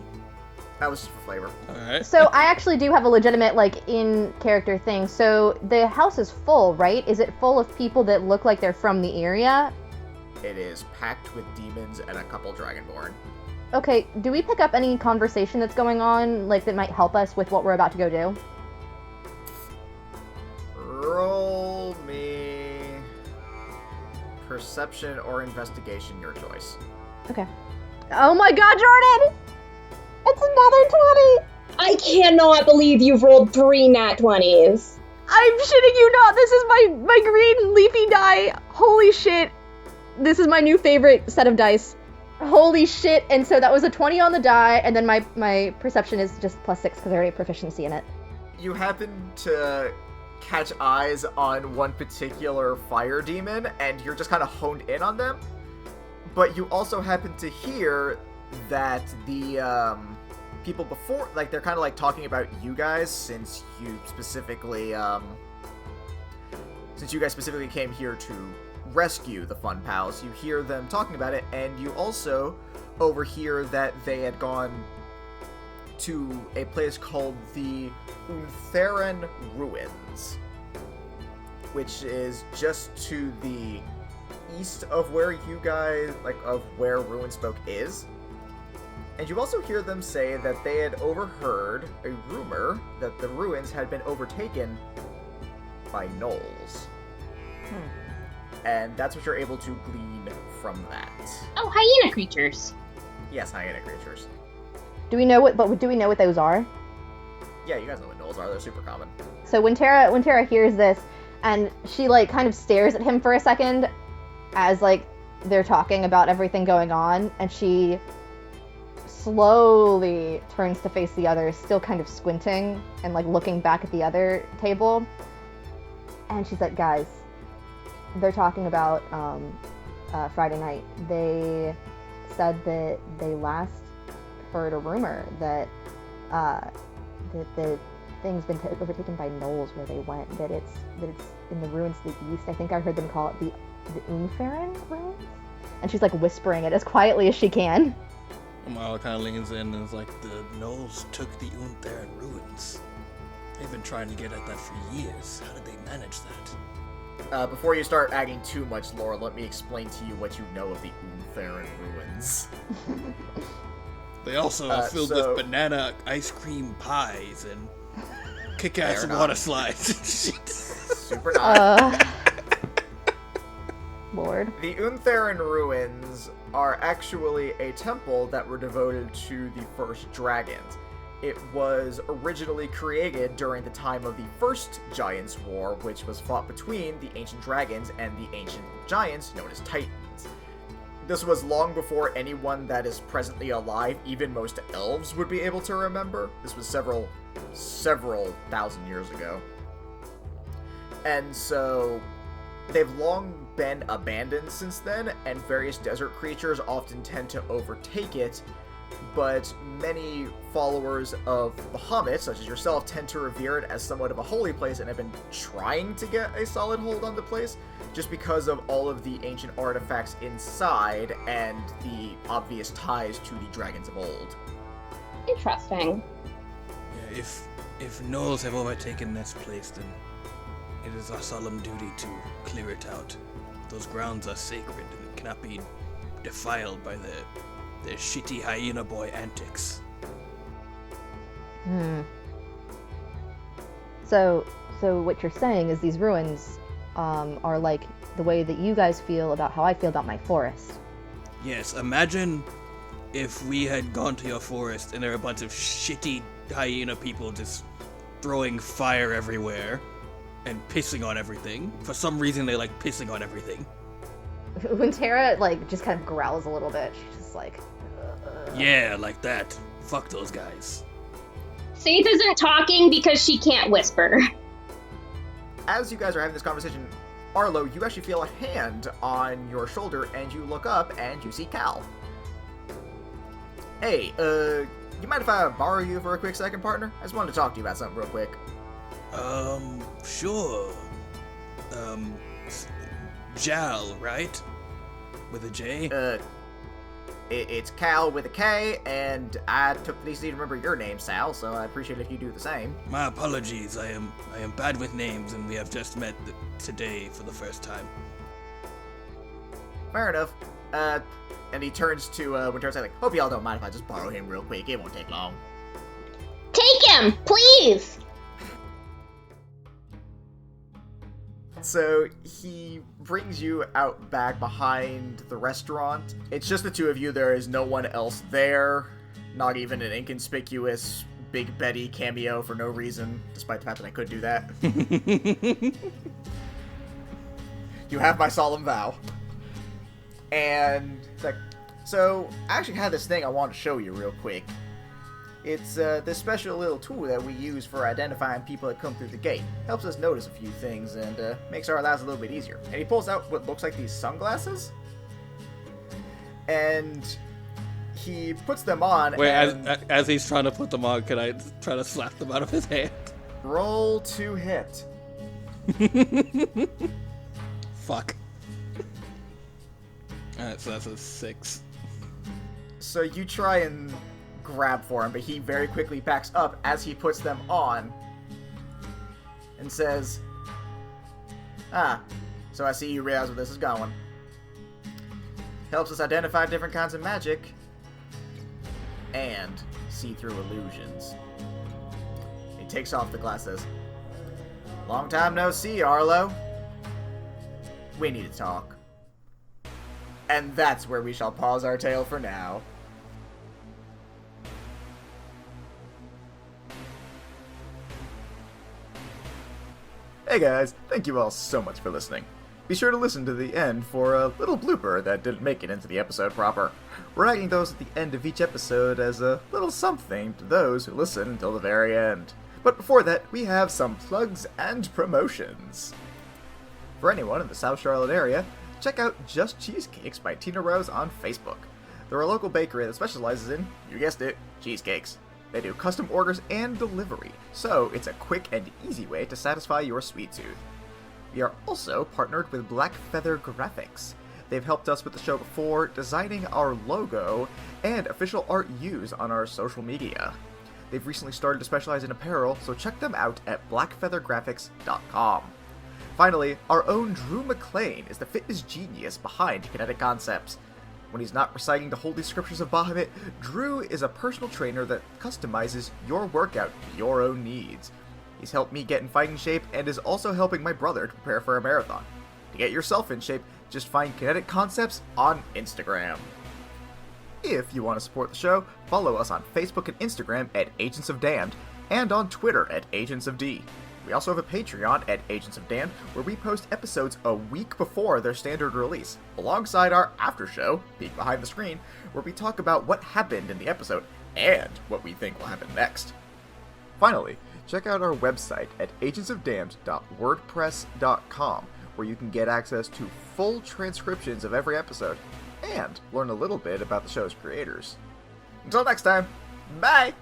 That was just for flavor. Alright. So I actually do have a legitimate, like, in-character thing. So the house is full, right? Is it full of people that look like they're from the area? It is packed with demons and a couple dragonborn. Okay, do we pick up any conversation that's going on, like, that might help us with what we're about to go do? Roll me perception or investigation, your choice. Okay. Oh my god, Jordan! It's another 20! I cannot believe you've rolled 3 nat 20s. I'm shitting you not! This is my green leafy die! Holy shit! This is my new favorite set of dice. Holy shit! And so that was a 20 on the die, and then my perception is just +6 because I already have proficiency in it. You happen to catch eyes on one particular fire demon, and you're just kind of honed in on them. But you also happen to hear that the people before, like, they're kind of like talking about you guys, since you specifically came here to rescue the Fun Pals. You hear them talking about it, and you also overhear that they had gone to a place called the Untheren Ruins, which is just to the east of where you guys, like, of where Ruinspoke is. And you also hear them say that they had overheard a rumor that the ruins had been overtaken by gnolls. And that's what you're able to glean from that. Oh, hyena creatures. Yes, hyena creatures. Do we know what those are? Yeah, you guys know what gnolls are. They're super common. So when Tara hears this, and she, like, kind of stares at him for a second as, like, they're talking about everything going on, and she slowly turns to face the others, still kind of squinting and, like, looking back at the other table. And she's like, guys, they're talking about Friday night. They said that they last heard a rumor that the thing's been overtaken by gnolls where they went. That it's in the ruins to the east. I think I heard them call it the Untheren ruins. And she's like whispering it as quietly as she can. Marla kind of leans in and is like, the gnolls took the Untheren ruins. They've been trying to get at that for years. How did they manage that? Before you start adding too much lore, let me explain to you what you know of the Untheren Ruins. They also are filled with banana ice cream pies and kick-ass They're water not. slides. Shit. Super not. Lord. The Untheren Ruins are actually a temple that were devoted to the first dragons. It was originally created during the time of the First Giants' War, which was fought between the ancient dragons and the ancient giants known as Titans. This was long before anyone that is presently alive, even most elves, would be able to remember. This was several thousand years ago. And so they've long been abandoned since then, and various desert creatures often tend to overtake it, but many followers of Bahamut, such as yourself, tend to revere it as somewhat of a holy place and have been trying to get a solid hold on the place, just because of all of the ancient artifacts inside and the obvious ties to the dragons of old. Interesting. Yeah, if gnolls have overtaken this place, then it is our solemn duty to clear it out. Those grounds are sacred and cannot be defiled by their shitty hyena boy antics. So what you're saying is these ruins are like the way that you guys feel about how I feel about my forest. Yes, imagine if we had gone to your forest and there were a bunch of shitty hyena people just throwing fire everywhere and pissing on everything. For some reason, they like pissing on everything. When Tara, like, just kind of growls a little bit, she's just like... Yeah, like that. Fuck those guys. Faith isn't talking because she can't whisper. As you guys are having this conversation, Arlo, you actually feel a hand on your shoulder, and you look up, and you see Cal. Hey, you mind if I borrow you for a quick second, partner? I just wanted to talk to you about something real quick. Sure. Jal, right? With a J? It's Cal with a K, and I took the easy to remember your name, Sal, so I appreciate if you do the same. My apologies. I am bad with names, and we have just met today for the first time. Fair enough. And he turns to Winter like, hope y'all don't mind if I just borrow him real quick. It won't take long. Take him, please! So he brings you out back behind the restaurant. It's just the two of you. There is no one else there. Not even an inconspicuous Big Betty cameo for no reason, despite the fact that I could do that. You have my solemn vow. And it's like, so I actually had this thing I want to show you real quick. It's this special little tool that we use for identifying people that come through the gate. Helps us notice a few things and makes our lives a little bit easier. And he pulls out what looks like these sunglasses. And he puts them on. Wait, and as he's trying to put them on, can I try to slap them out of his hand? roll to hit. Fuck. Alright, so that's a 6. So you try and grab for him, but he very quickly backs up as he puts them on and says, so I see you realize where this is going. Helps us identify different kinds of magic and see through illusions. He takes off the glasses. Long time no see, Arlo. We need to talk. And that's where we shall pause our tale for now. Hey guys, thank you all so much for listening. Be sure to listen to the end for a little blooper that didn't make it into the episode proper. We're adding those at the end of each episode as a little something to those who listen until the very end. But before that, we have some plugs and promotions. For anyone in the South Charlotte area, check out Just Cheesecakes by Tina Rose on Facebook. They're a local bakery that specializes in, you guessed it, cheesecakes. They do custom orders and delivery, so it's a quick and easy way to satisfy your sweet tooth. We are also partnered with Black Feather Graphics. They've helped us with the show before, designing our logo and official art used on our social media. They've recently started to specialize in apparel, so check them out at blackfeathergraphics.com. Finally, our own Drew McLean is the fitness genius behind Kinetic Concepts. When he's not reciting the holy scriptures of Bahamut, Drew is a personal trainer that customizes your workout to your own needs. He's helped me get in fighting shape and is also helping my brother to prepare for a marathon. To get yourself in shape, just find Kinetic Concepts on Instagram. If you want to support the show, follow us on Facebook and Instagram at Agents of Damned, and on Twitter at Agents of D. We also have a Patreon at Agents of Damned, where we post episodes a week before their standard release, alongside our after show, Peek Behind the Screen, where we talk about what happened in the episode and what we think will happen next. Finally, check out our website at agentsofdamned.wordpress.com, where you can get access to full transcriptions of every episode and learn a little bit about the show's creators. Until next time, bye!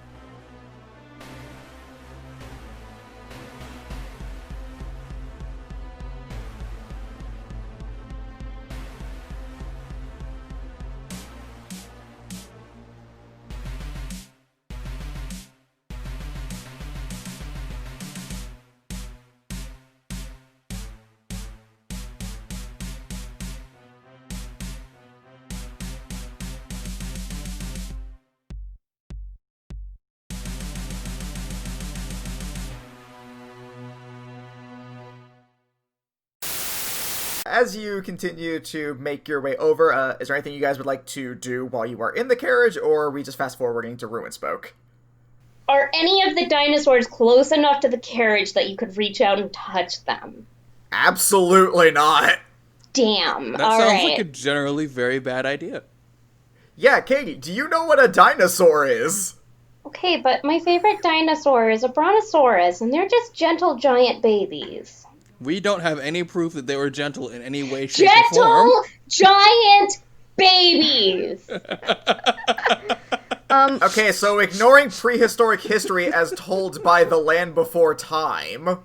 As you continue to make your way over, is there anything you guys would like to do while you are in the carriage, or are we just fast-forwarding to Ruinspoke? Are any of the dinosaurs close enough to the carriage that you could reach out and touch them? Absolutely not! Damn, That all sounds right. like a generally very bad idea. Yeah, Katie, do you know what a dinosaur is? Okay, but my favorite dinosaur is a brontosaurus, and they're just gentle giant babies. We don't have any proof that they were gentle in any way, shape, or Gentle form. giant babies! Okay, so ignoring prehistoric history as told by the land before time.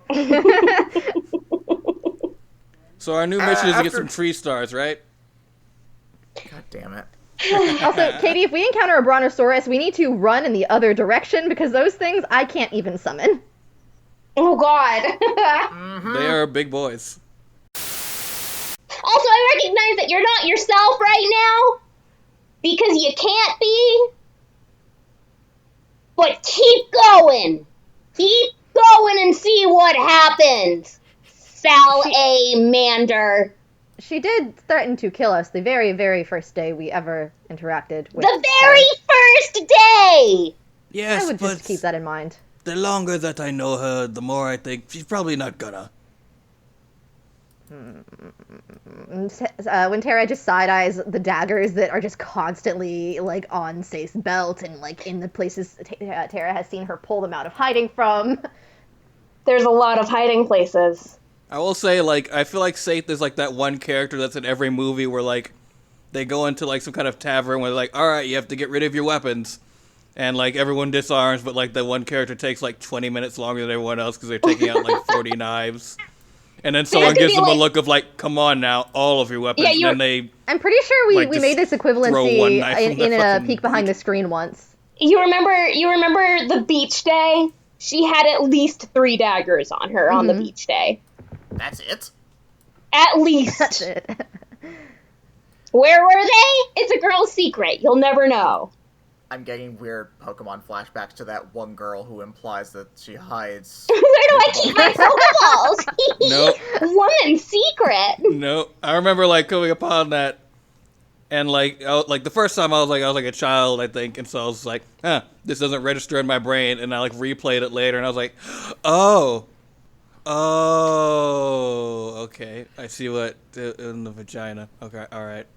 So our new mission is to get after- some tree stars, right? God damn it. Also, Katie, if we encounter a Brontosaurus, we need to run in the other direction because those things I can't even summon. Oh God. They are big boys. Also, I recognize that you're not yourself right now because you can't be. But keep going. Keep going and see what happens. Salamander. She did threaten to kill us the very, very first day we ever interacted with The very first day. Yes, I would but just keep that in mind. the longer that I know her, the more I think she's probably not gonna. When Tara just side-eyes the daggers that are just constantly, like, on Saith's belt and, like, in the places Tara has seen her pull them out of hiding from. There's a lot of hiding places. I will say, like, I feel like Saith is like that one character that's in every movie where, like, they go into, like, some kind of tavern where they're like, alright, you have to get rid of your weapons. And, like, everyone disarms, but, like, the one character takes, like, 20 minutes longer than everyone else because they're taking out, like, 40 knives. And then someone gives them a look of, like, come on now, all of your weapons. Yeah, and then they... I'm pretty sure we made this equivalency in a peek behind the screen once. You remember the beach day? She had at least 3 daggers on her on the beach day. That's it? At least. That's it. Where were they? It's a girl's secret. You'll never know. I'm getting weird Pokemon flashbacks to that one girl who implies that she hides. Where do I keep my Pokeballs? Nope. Woman's secret. No. I remember, like, coming upon that. And, like, the first time I was like a child, I think. And so I was like, this doesn't register in my brain. And I, like, replayed it later. And I was like, oh, okay. I see what in the vagina. Okay, all right.